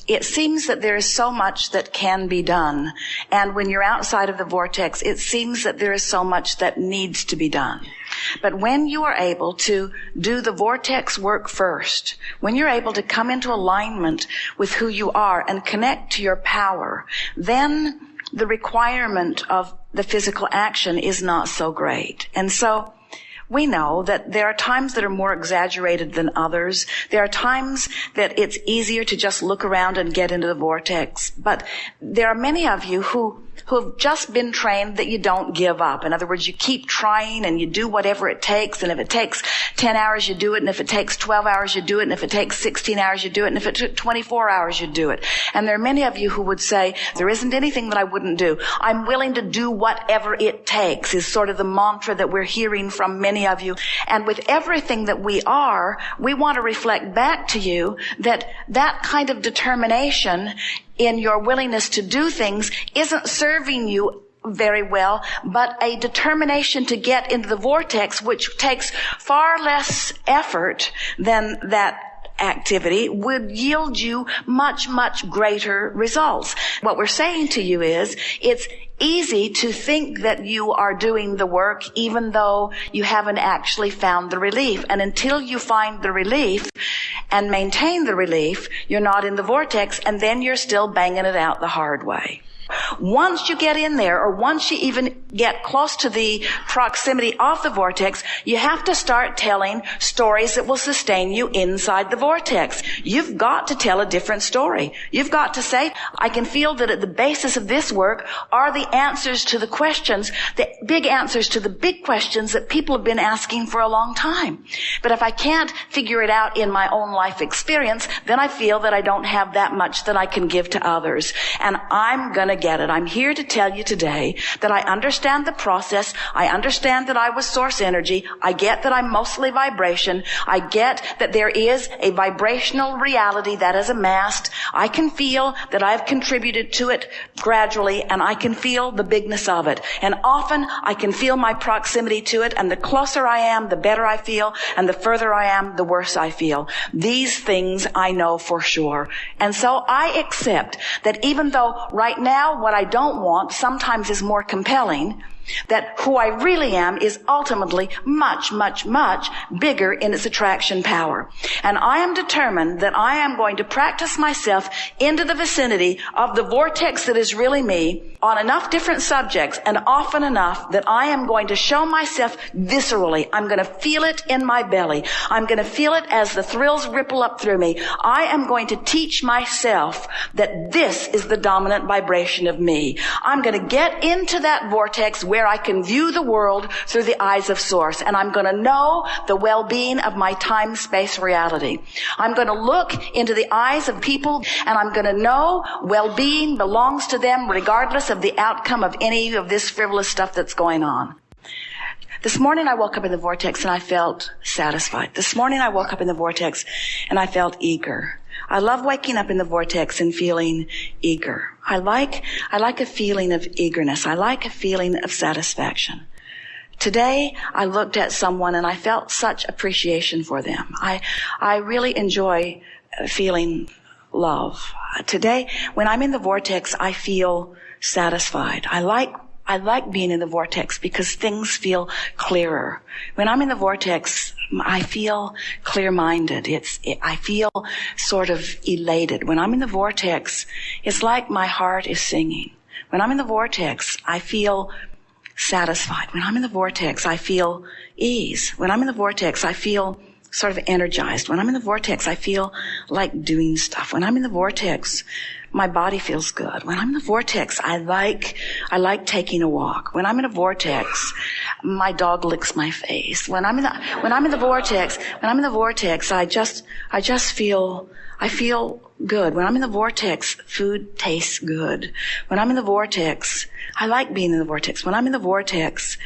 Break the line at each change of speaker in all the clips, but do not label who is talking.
It seems that there is so much that can be done. And when you're outside of the vortex, it seems that there is so much that needs to be done. But when you are able to do the vortex work first, when you're able to come into alignment with who you are and connect to your power, then the requirement of the physical action is not so great. And so we know that there are times that are more exaggerated than others. There are times that it's easier to just look around and get into the vortex. But there are many of you who have just been trained that you don't give up. In other words, you keep trying and you do whatever it takes. And if it takes 10 hours, you do it. And if it takes 12 hours, you do it. And if it takes 16 hours, you do it. And if it took 24 hours, you do it. And there are many of you who would say, there isn't anything that I wouldn't do. I'm willing to do whatever it takes, is sort of the mantra that we're hearing from many of you. And with everything that we are, we want to reflect back to you that that kind of determination in your willingness to do things isn't serving you very well, but a determination to get into the vortex, which takes far less effort than that activity, would yield you much, much greater results. What we're saying to you is, it's easy to think that you are doing the work even though you haven't actually found the relief. And until you find the relief and maintain the relief, you're not in the vortex, and then you're still banging it out the hard way. Once you get in there, or once you even get close to the proximity of the vortex, you have to start telling stories that will sustain you inside the vortex. You've got to tell a different story. You've got to say, I can feel that at the basis of this work are the answers to the questions, the big answers to the big questions that people have been asking for a long time. But if I can't figure it out in my own life experience, then I feel that I don't have that much that I can give to others. And I'm going to get it. I'm here to tell you today that I understand the process. I understand that I was source energy. I get that I'm mostly vibration. I get that there is a vibrational reality that is amassed. I can feel that I've contributed to it gradually, and I can feel the bigness of it. And often I can feel my proximity to it, and the closer I am, the better I feel, and the further I am, the worse I feel. These things I know for sure. And so I accept that even though right now what I don't want sometimes is more compelling, that who I really am is ultimately much, much, much bigger in its attraction power. And I am determined that I am going to practice myself into the vicinity of the vortex that is really me on enough different subjects and often enough that I am going to show myself viscerally. I'm going to feel it in my belly. I'm going to feel it as the thrills ripple up through me. I am going to teach myself that this is the dominant vibration of me. I'm going to get into that vortex where I can view the world through the eyes of Source, and I'm going to know the well-being of my time-space reality. I'm going to look into the eyes of people, and I'm going to know well-being belongs to them regardless of the outcome of any of this frivolous stuff that's going on. This morning I woke up in the vortex and I felt satisfied. This morning I woke up in the vortex and I felt eager. I love waking up in the vortex and feeling eager. I like a feeling of eagerness. I like a feeling of satisfaction. Today, I looked at someone and I felt such appreciation for them. I really enjoy feeling love. Today, when I'm in the vortex, I feel satisfied. I like being in the vortex because things feel clearer. When I'm in the vortex, I feel clear-minded. I feel sort of elated. When I'm in the vortex, it's like my heart is singing. When I'm in the vortex, I feel satisfied. When I'm in the vortex, I feel ease. When I'm in the vortex, I feel sort of energized. When I'm in the vortex, I feel like doing stuff. When I'm in the vortex, my body feels good. When I'm in the vortex, I like taking a walk. When I'm in a vortex, my dog licks my face. When I'm in the vortex, I just feel good. When I'm in the vortex, food tastes good. When I'm in the vortex, I like being in the vortex. When I'm in the vortex,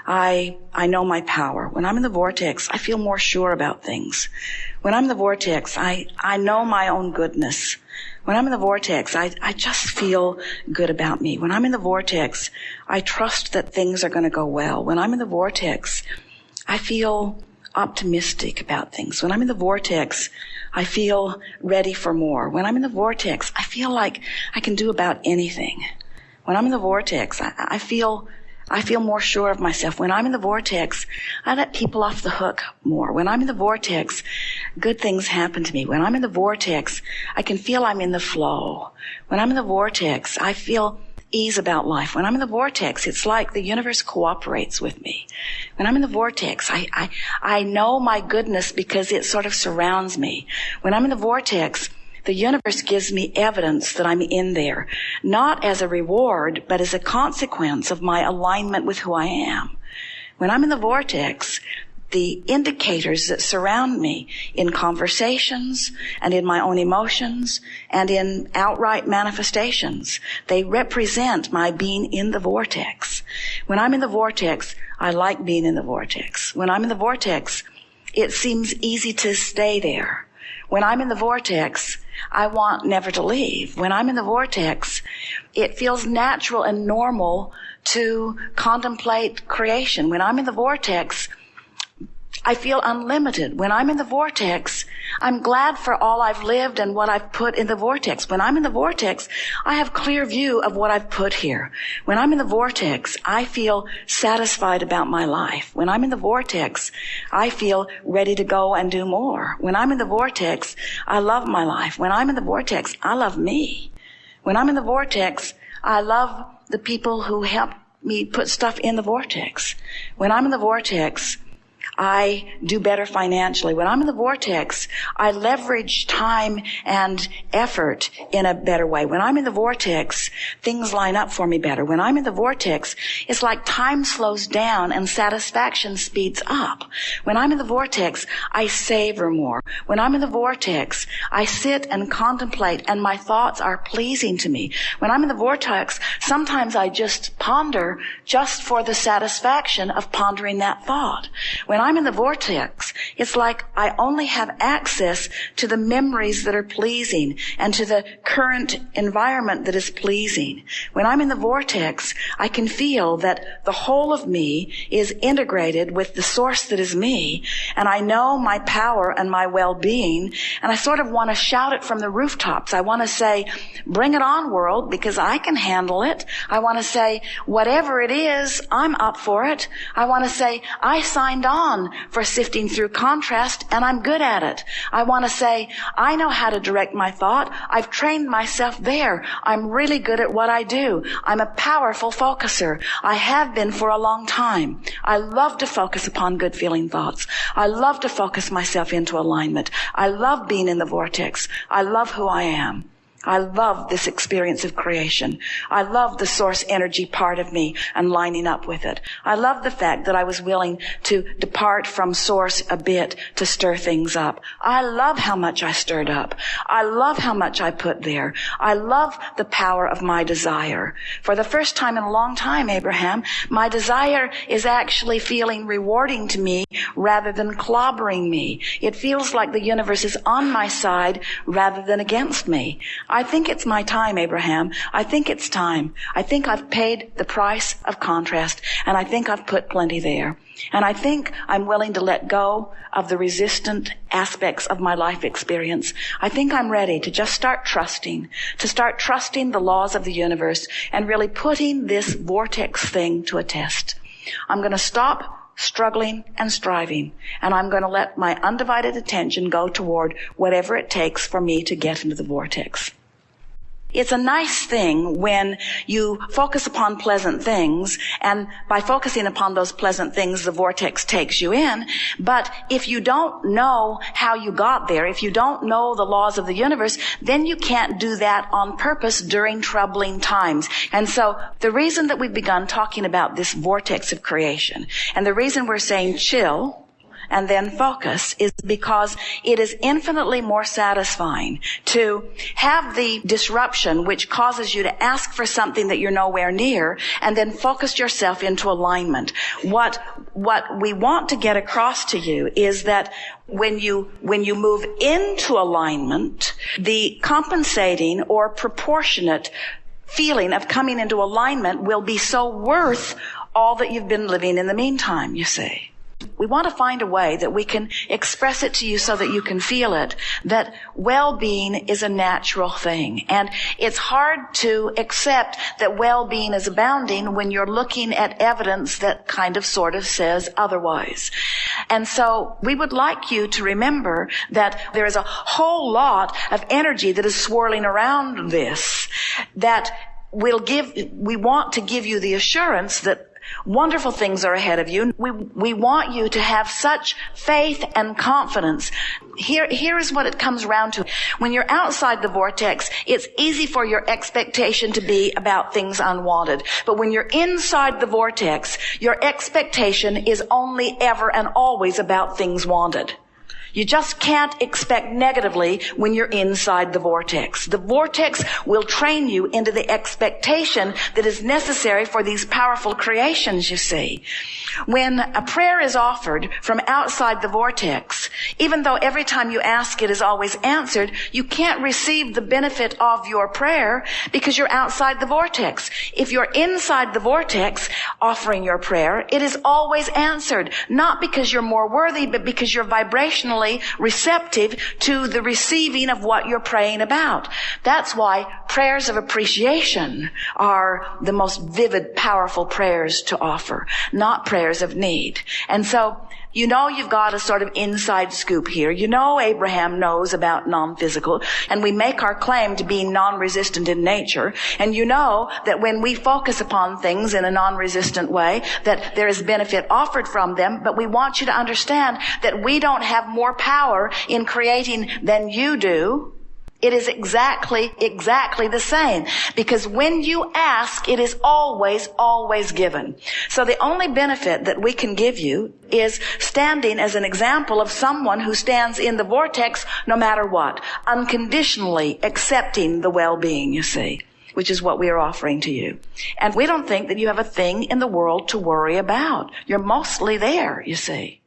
I know my power. When I'm in the vortex, I feel more sure about things. When I'm in the vortex, I know my own goodness. When I'm in the vortex, I just feel good about me. When I'm in the vortex, I trust that things are going to go well. When I'm in the vortex, I feel optimistic about things. When I'm in the vortex, I feel ready for more. When I'm in the vortex, I feel like I can do about anything. When I'm in the vortex, I feel more sure of myself. When I'm in the vortex, I let people off the hook more. When I'm in the vortex, good things happen to me. When I'm in the vortex, I can feel I'm in the flow. When I'm in the vortex, I feel ease about life. When I'm in the vortex, it's like the universe cooperates with me. When I'm in the vortex, I know my goodness because it sort of surrounds me. When I'm in the vortex, the universe gives me evidence that I'm in there, not as a reward, but as a consequence of my alignment with who I am. When I'm in the vortex, the indicators that surround me in conversations and in my own emotions and in outright manifestations, they represent my being in the vortex. When I'm in the vortex, I like being in the vortex. When I'm in the vortex, it seems easy to stay there. When I'm in the vortex, I want never to leave. When I'm in the vortex, it feels natural and normal to contemplate creation. When I'm in the vortex, I feel unlimited. When I'm in the vortex, I'm glad for all I've lived and what I've put in the vortex. When I'm in the vortex, I have clear view of what I've put here. When I'm in the vortex, I feel satisfied about my life. When I'm in the vortex, I feel ready to go and do more. When I'm in the vortex, I love my life. When I'm in the vortex, I love me. When I'm in the vortex, I love the people who help me put stuff in the vortex. When I'm in the vortex, I do better financially. When I'm in the vortex, I leverage time and effort in a better way. When I'm in the vortex, things line up for me better. When I'm in the vortex, it's like time slows down and satisfaction speeds up. When I'm in the vortex, I savor more. When I'm in the vortex, I sit and contemplate and my thoughts are pleasing to me. When I'm in the vortex, sometimes I just ponder just for the satisfaction of pondering that thought. When I'm in the vortex, it's like I only have access to the memories that are pleasing and to the current environment that is pleasing. When I'm in the vortex, I can feel that the whole of me is integrated with the source that is me, and I know my power and my well-being, and I sort of want to shout it from the rooftops. I want to say, bring it on, world, because I can handle it. I want to say, whatever it is, I'm up for it. I want to say, I signed on for sifting through contrast, and I'm good at it. I want to say, I know how to direct my thought. I've trained myself there. I'm really good at what I do. I'm a powerful focuser. I have been for a long time. I love to focus upon good feeling thoughts. I love to focus myself into alignment. I love being in the vortex. I love who I am. I love this experience of creation. I love the source energy part of me and lining up with it. I love the fact that I was willing to depart from source a bit to stir things up. I love how much I stirred up. I love how much I put there. I love the power of my desire. For the first time in a long time, Abraham, my desire is actually feeling rewarding to me rather than clobbering me. It feels like the universe is on my side rather than against me. I think it's my time, Abraham. I think it's time. I think I've paid the price of contrast, and I think I've put plenty there. And I think I'm willing to let go of the resistant aspects of my life experience. I think I'm ready to just start trusting the laws of the universe and really putting this vortex thing to a test. I'm going to stop struggling and striving, and I'm going to let my undivided attention go toward whatever it takes for me to get into the vortex. It's a nice thing when you focus upon pleasant things, and by focusing upon those pleasant things, the vortex takes you in. But if you don't know how you got there, if you don't know the laws of the universe, then you can't do that on purpose during troubling times. And so the reason that we've begun talking about this vortex of creation, and the reason we're saying chill and then focus, is because it is infinitely more satisfying to have the disruption which causes you to ask for something that you're nowhere near and then focus yourself into alignment. What we want to get across to you is that when you move into alignment, the compensating or proportionate feeling of coming into alignment will be so worth all that you've been living in the meantime, you see. we want to find a way that we can express it to you so that you can feel it, that well-being is a natural thing. And it's hard to accept that well-being is abounding when you're looking at evidence that kind of sort of says otherwise. And so we would like you to remember that there is a whole lot of energy that is swirling around this, that we want to give you the assurance that wonderful things are ahead of you. We want you to have such faith and confidence. Here is what it comes around to. When you're outside the vortex, it's easy for your expectation to be about things unwanted. But when you're inside the vortex, your expectation is only ever and always about things wanted. You just can't expect negatively when you're inside the vortex. The vortex will train you into the expectation that is necessary for these powerful creations, you see. When a prayer is offered from outside the vortex, even though every time you ask it is always answered, you can't receive the benefit of your prayer because you're outside the vortex. If you're inside the vortex offering your prayer, it is always answered, not because you're more worthy, but because you're vibrationally receptive to the receiving of what you're praying about. That's why prayers of appreciation are the most vivid, powerful prayers to offer, not prayers of need. And so, you know you've got a sort of inside scoop here. You know Abraham knows about non-physical, and we make our claim to being non-resistant in nature. And you know that when we focus upon things in a non-resistant way, that there is benefit offered from them, but we want you to understand that we don't have more power in creating than you do. It is exactly the same. Because when you ask, it is always given. So the only benefit that we can give you is standing as an example of someone who stands in the vortex no matter what, unconditionally accepting the well-being, you see, which is what we are offering to you. And we don't think that you have a thing in the world to worry about. You're mostly there, you see.